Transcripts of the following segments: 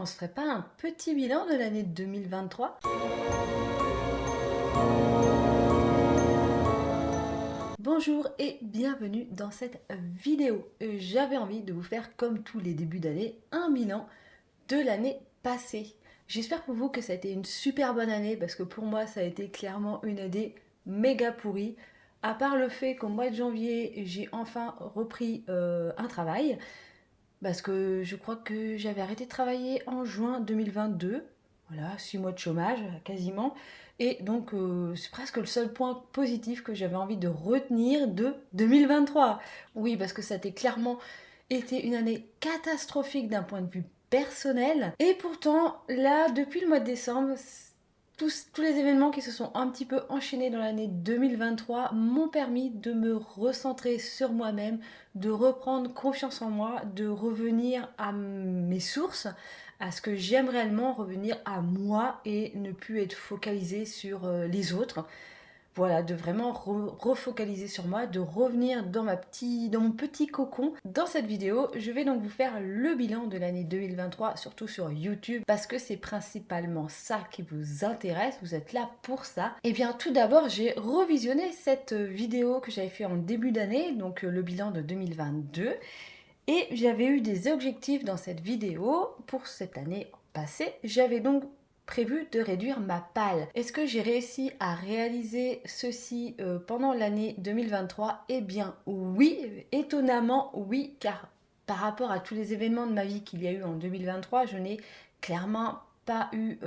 on se ferait pas un petit bilan de l'année 2023? Bonjour et bienvenue dans cette vidéo. J'avais envie de vous faire, comme tous les débuts d'année, un bilan de l'année passée. J'espère pour vous que ça a été une super bonne année parce que pour moi ça a été clairement une année méga pourrie. À part le fait qu'au mois de janvier j'ai enfin repris un travail parce que je crois que j'avais arrêté de travailler en juin 2022. Voilà, 6 mois de chômage quasiment. Et donc c'est presque le seul point positif que j'avais envie de retenir de 2023. Oui, parce que ça a clairement été une année catastrophique d'un point de vue personnel. Et pourtant, là, depuis le mois de décembre, tous les événements qui se sont un petit peu enchaînés dans l'année 2023 m'ont permis de me recentrer sur moi-même, de reprendre confiance en moi, de revenir à mes sources, à ce que j'aime réellement, revenir à moi et ne plus être focalisée sur les autres. Voilà, de vraiment refocaliser sur moi, de revenir dans mon petit cocon. Dans cette vidéo, je vais donc vous faire le bilan de l'année 2023, surtout sur YouTube, parce que c'est principalement ça qui vous intéresse, vous êtes là pour ça. Et bien tout d'abord, j'ai revisionné cette vidéo que j'avais fait en début d'année, donc le bilan de 2022. Et j'avais eu des objectifs dans cette vidéo pour cette année passée. J'avais donc prévu de réduire ma palle. Est-ce que j'ai réussi à réaliser ceci pendant l'année 2023? Eh bien oui, étonnamment oui, car par rapport à tous les événements de ma vie qu'il y a eu en 2023, je n'ai clairement pas eu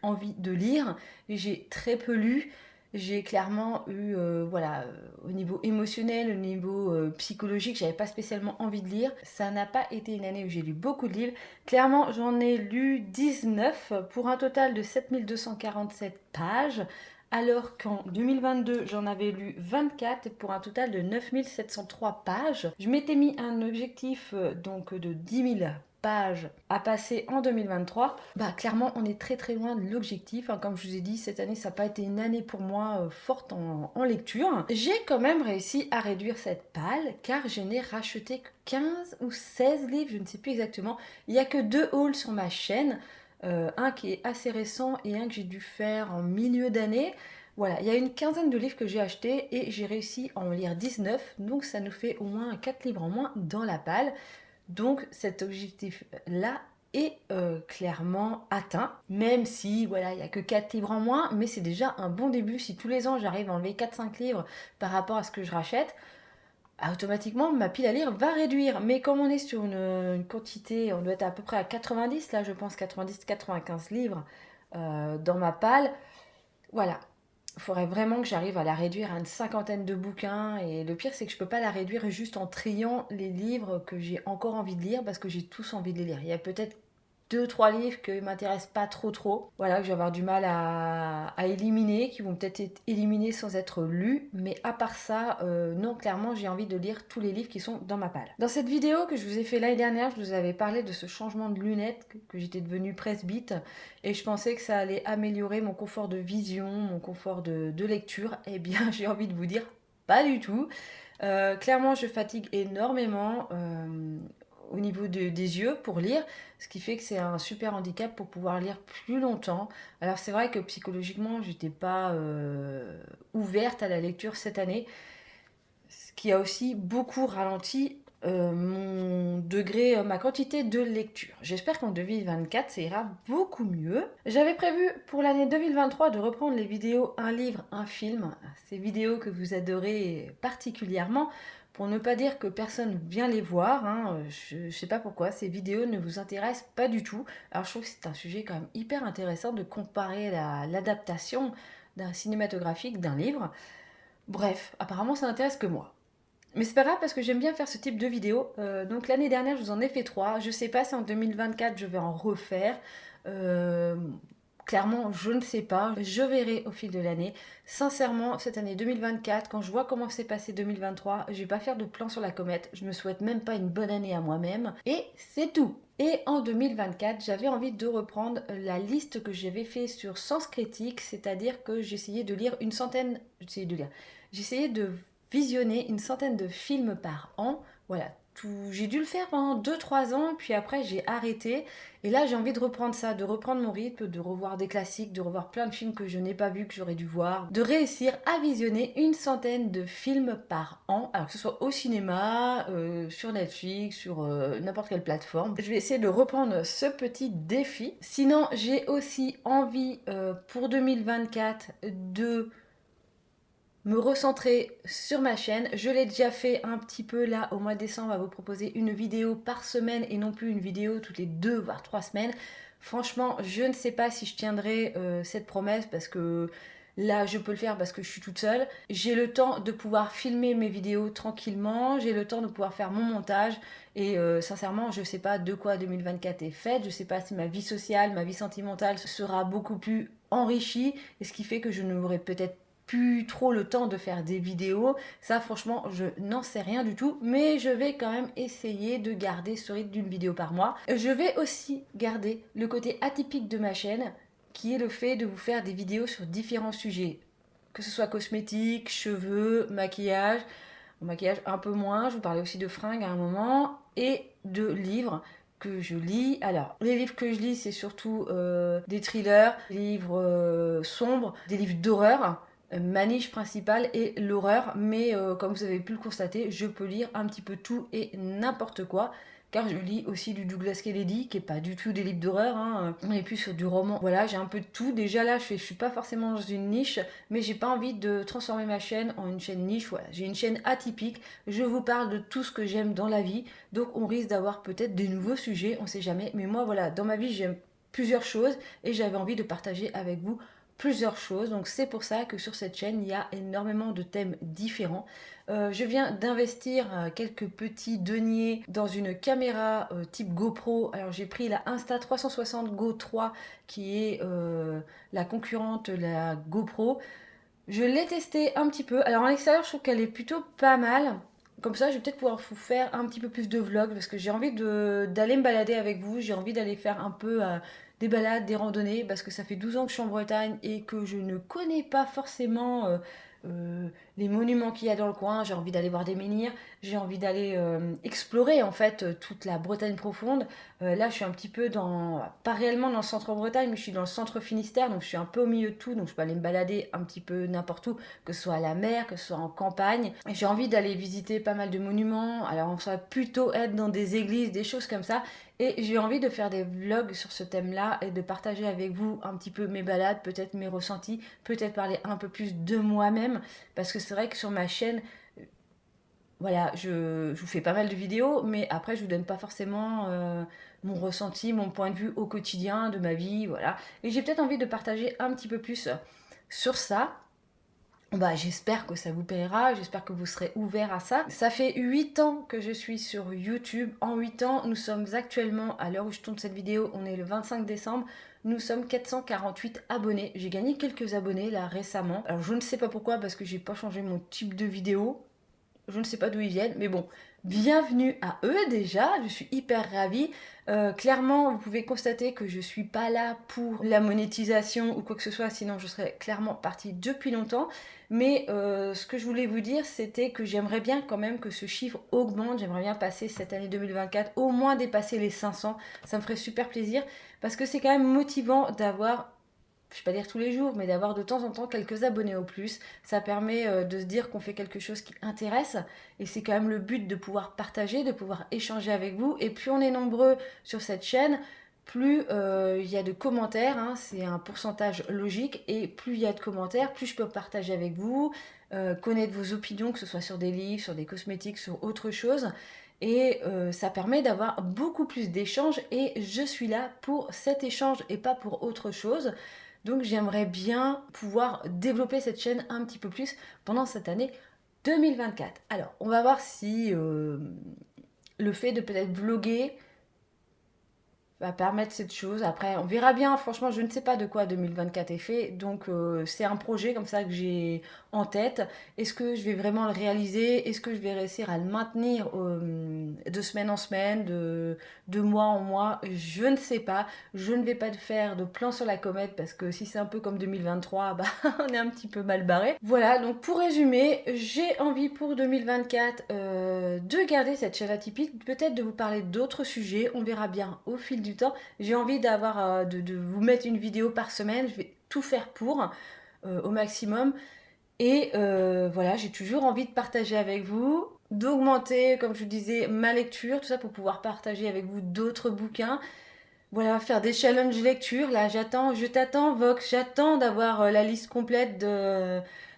envie de lire. J'ai très peu lu. J'ai clairement eu, au niveau émotionnel, au niveau psychologique, j'avais pas spécialement envie de lire. Ça n'a pas été une année où j'ai lu beaucoup de livres. Clairement, j'en ai lu 19 pour un total de 7247 pages, alors qu'en 2022, j'en avais lu 24 pour un total de 9703 pages. Je m'étais mis un objectif donc de 10 000 pages à passer en 2023. Bah clairement on est très très loin de l'objectif, hein. Comme je vous ai dit, cette année ça n'a pas été une année pour moi forte en lecture. J'ai quand même réussi à réduire cette palle car je n'ai racheté que 15 ou 16 livres, je ne sais plus exactement. Il n'y a que 2 hauls sur ma chaîne, un qui est assez récent et un que j'ai dû faire en milieu d'année. Voilà, il y a une quinzaine de livres que j'ai achetés et j'ai réussi à en lire 19, donc ça nous fait au moins 4 livres en moins dans la palle. Donc cet objectif-là est clairement atteint, même si voilà, il n'y a que 4 livres en moins, mais c'est déjà un bon début. Si tous les ans j'arrive à enlever 4-5 livres par rapport à ce que je rachète, automatiquement ma pile à lire va réduire. Mais comme on est sur une quantité, on doit être à peu près à 90, là je pense 90-95 livres dans ma palle, voilà, il faudrait vraiment que j'arrive à la réduire à une cinquantaine de bouquins. Et le pire, c'est que je peux pas la réduire juste en triant les livres que j'ai encore envie de lire parce que j'ai tous envie de les lire. Il y a peut-être 2-3 livres qui m'intéressent pas trop. Voilà, que je vais avoir du mal à éliminer, qui vont peut-être être éliminés sans être lus. Mais à part ça, non, clairement, j'ai envie de lire tous les livres qui sont dans ma palle. Dans cette vidéo que je vous ai fait l'année dernière, je vous avais parlé de ce changement de lunettes, que j'étais devenue presbyte. Et je pensais que ça allait améliorer mon confort de vision, mon confort de lecture. Eh bien, j'ai envie de vous dire, pas du tout. Clairement, je fatigue énormément au niveau des yeux pour lire, ce qui fait que c'est un super handicap pour pouvoir lire plus longtemps. Alors c'est vrai que psychologiquement, j'étais pas ouverte à la lecture cette année, ce qui a aussi beaucoup ralenti mon degré, ma quantité de lecture. J'espère qu'en 2024, ça ira beaucoup mieux. J'avais prévu pour l'année 2023 de reprendre les vidéos un livre, un film, ces vidéos que vous adorez particulièrement, pour ne pas dire que personne vient les voir, hein. Je sais pas pourquoi, ces vidéos ne vous intéressent pas du tout. Alors je trouve que c'est un sujet quand même hyper intéressant de comparer l'adaptation d'un cinématographique d'un livre. Bref, apparemment ça n'intéresse que moi. Mais c'est pas grave parce que j'aime bien faire ce type de vidéos. Donc l'année dernière, je vous en ai fait 3. Je sais pas si en 2024, je vais en refaire. Euh, Clairement, je ne sais pas. Je verrai au fil de l'année. Sincèrement, cette année 2024, quand je vois comment s'est passé 2023, je vais pas faire de plan sur la comète. Je me souhaite même pas une bonne année à moi-même. Et c'est tout. Et en 2024, j'avais envie de reprendre la liste que j'avais fait sur Sens Critique, c'est-à-dire que j'essayais de lire une centaine... J'essayais de visionner une centaine de films par an. Voilà, J'ai dû le faire pendant 2-3 ans, puis après j'ai arrêté. Et là j'ai envie de reprendre ça, de reprendre mon rythme, de revoir des classiques, de revoir plein de films que je n'ai pas vus, que j'aurais dû voir, de réussir à visionner une centaine de films par an, alors que ce soit au cinéma, sur Netflix, sur n'importe quelle plateforme. Je vais essayer de reprendre ce petit défi. Sinon j'ai aussi envie pour 2024 de me recentrer sur ma chaîne. Je l'ai déjà fait un petit peu là au mois de décembre à vous proposer une vidéo par semaine et non plus une vidéo toutes les 2 voire 3 semaines. Franchement, je ne sais pas si je tiendrai cette promesse parce que là, je peux le faire parce que je suis toute seule. J'ai le temps de pouvoir filmer mes vidéos tranquillement, j'ai le temps de pouvoir faire mon montage et sincèrement, je ne sais pas de quoi 2024 est faite, je ne sais pas si ma vie sociale, ma vie sentimentale sera beaucoup plus enrichie et ce qui fait que je n'aurai peut-être plus trop le temps de faire des vidéos. Ça, franchement, je n'en sais rien du tout. Mais je vais quand même essayer de garder ce rythme d'une vidéo par mois. Je vais aussi garder le côté atypique de ma chaîne, qui est le fait de vous faire des vidéos sur différents sujets. Que ce soit cosmétiques, cheveux, maquillage. Maquillage un peu moins. Je vous parlais aussi de fringues à un moment. Et de livres que je lis. Alors, les livres que je lis, c'est surtout des thrillers, des livres sombres, des livres d'horreur. Ma niche principale est l'horreur, mais comme vous avez pu le constater, je peux lire un petit peu tout et n'importe quoi. Car je lis aussi du Douglas Kennedy, qui est pas du tout des livres d'horreur, hein. On est plus sur du roman. Voilà, j'ai un peu de tout. Déjà là, je suis pas forcément dans une niche, mais j'ai pas envie de transformer ma chaîne en une chaîne niche. Voilà, j'ai une chaîne atypique. Je vous parle de tout ce que j'aime dans la vie. Donc on risque d'avoir peut-être des nouveaux sujets, on sait jamais. Mais moi, voilà, dans ma vie, j'aime plusieurs choses et j'avais envie de partager avec vous plusieurs choses. Donc c'est pour ça que sur cette chaîne, il y a énormément de thèmes différents. Je viens d'investir quelques petits deniers dans une caméra type GoPro. Alors j'ai pris la Insta360 Go 3 qui est la concurrente de la GoPro. Je l'ai testée un petit peu. Alors en l'extérieur, je trouve qu'elle est plutôt pas mal. Comme ça, je vais peut-être pouvoir vous faire un petit peu plus de vlogs parce que j'ai envie d'aller me balader avec vous. J'ai envie d'aller faire un peu des balades, des randonnées parce que ça fait 12 ans que je suis en Bretagne et que je ne connais pas forcément euh, les monuments qu'il y a dans le coin. J'ai envie d'aller voir des menhirs. J'ai envie d'aller explorer en fait toute la Bretagne profonde. Là, je suis un petit peu pas réellement dans le centre Bretagne, mais je suis dans le centre Finistère, donc je suis un peu au milieu de tout, donc je peux aller me balader un petit peu n'importe où, que ce soit à la mer, que ce soit en campagne. J'ai envie d'aller visiter pas mal de monuments, alors on va plutôt être dans des églises, des choses comme ça, et j'ai envie de faire des vlogs sur ce thème-là et de partager avec vous un petit peu mes balades, peut-être mes ressentis, peut-être parler un peu plus de moi-même, parce que c'est vrai que sur ma chaîne, voilà, je vous fais pas mal de vidéos, mais après, je vous donne pas forcément mon ressenti, mon point de vue au quotidien de ma vie, voilà. Et j'ai peut-être envie de partager un petit peu plus sur ça. Bah, j'espère que ça vous plaira, j'espère que vous serez ouverts à ça. Ça fait 8 ans que je suis sur YouTube. En 8 ans, nous sommes actuellement, à l'heure où je tourne cette vidéo, on est le 25 décembre, nous sommes 448 abonnés. J'ai gagné quelques abonnés là récemment. Alors je ne sais pas pourquoi, parce que j'ai pas changé mon type de vidéo. Je ne sais pas d'où ils viennent, mais bon, bienvenue à eux déjà, je suis hyper ravie. Clairement, vous pouvez constater que je ne suis pas là pour la monétisation ou quoi que ce soit, sinon je serais clairement partie depuis longtemps. Mais ce que je voulais vous dire, c'était que j'aimerais bien quand même que ce chiffre augmente. J'aimerais bien passer cette année 2024, au moins dépasser les 500. Ça me ferait super plaisir parce que c'est quand même motivant d'avoir, je vais pas dire tous les jours, mais d'avoir de temps en temps quelques abonnés au plus. Ça permet de se dire qu'on fait quelque chose qui intéresse. Et c'est quand même le but de pouvoir partager, de pouvoir échanger avec vous. Et plus on est nombreux sur cette chaîne, plus il y a de commentaires, hein, c'est un pourcentage logique. Et plus il y a de commentaires, plus je peux partager avec vous, connaître vos opinions, que ce soit sur des livres, sur des cosmétiques, sur autre chose. Et ça permet d'avoir beaucoup plus d'échanges. Et je suis là pour cet échange et pas pour autre chose. Donc j'aimerais bien pouvoir développer cette chaîne un petit peu plus pendant cette année 2024. Alors, on va voir si le fait de peut-être vlogger va permettre cette chose. Après, on verra bien. Franchement, je ne sais pas de quoi 2024 est fait. Donc, c'est un projet comme ça que j'ai en tête. Est-ce que je vais vraiment le réaliser? Est-ce que je vais réussir à le maintenir de semaine en semaine, de mois en mois? Je ne sais pas. Je ne vais pas faire de plan sur la comète parce que si c'est un peu comme 2023, bah, on est un petit peu mal barré. Voilà, donc pour résumer, j'ai envie pour 2024 de garder cette chaîne atypique, peut-être de vous parler d'autres sujets. On verra bien au fil du temps. J'ai envie de vous mettre une vidéo par semaine. Je vais tout faire pour au maximum. Et voilà, j'ai toujours envie de partager avec vous, d'augmenter, comme je vous disais, ma lecture, tout ça pour pouvoir partager avec vous d'autres bouquins. Voilà, faire des challenges lecture. Là, je t'attends, Vox, j'attends d'avoir la liste complète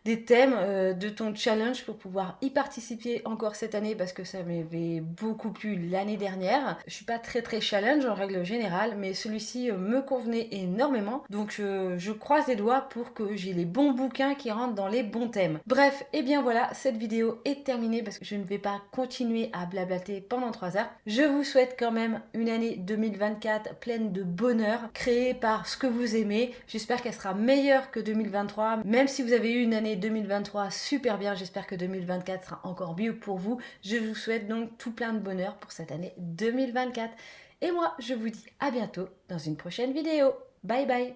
des thèmes de ton challenge pour pouvoir y participer encore cette année parce que ça m'avait beaucoup plu l'année dernière. Je suis pas très challenge en règle générale, mais celui-ci me convenait énormément. Donc je croise les doigts pour que j'ai les bons bouquins qui rentrent dans les bons thèmes. Bref, et bien voilà, cette vidéo est terminée parce que je ne vais pas continuer à blablater pendant 3 heures. Je vous souhaite quand même une année 2024 pleine de bonheur, créée par ce que vous aimez. J'espère qu'elle sera meilleure que 2023. Même si vous avez eu une année 2023 super bien, j'espère que 2024 sera encore mieux pour vous. Je vous souhaite donc tout plein de bonheur pour cette année 2024. Et moi, je vous dis à bientôt dans une prochaine vidéo. Bye bye!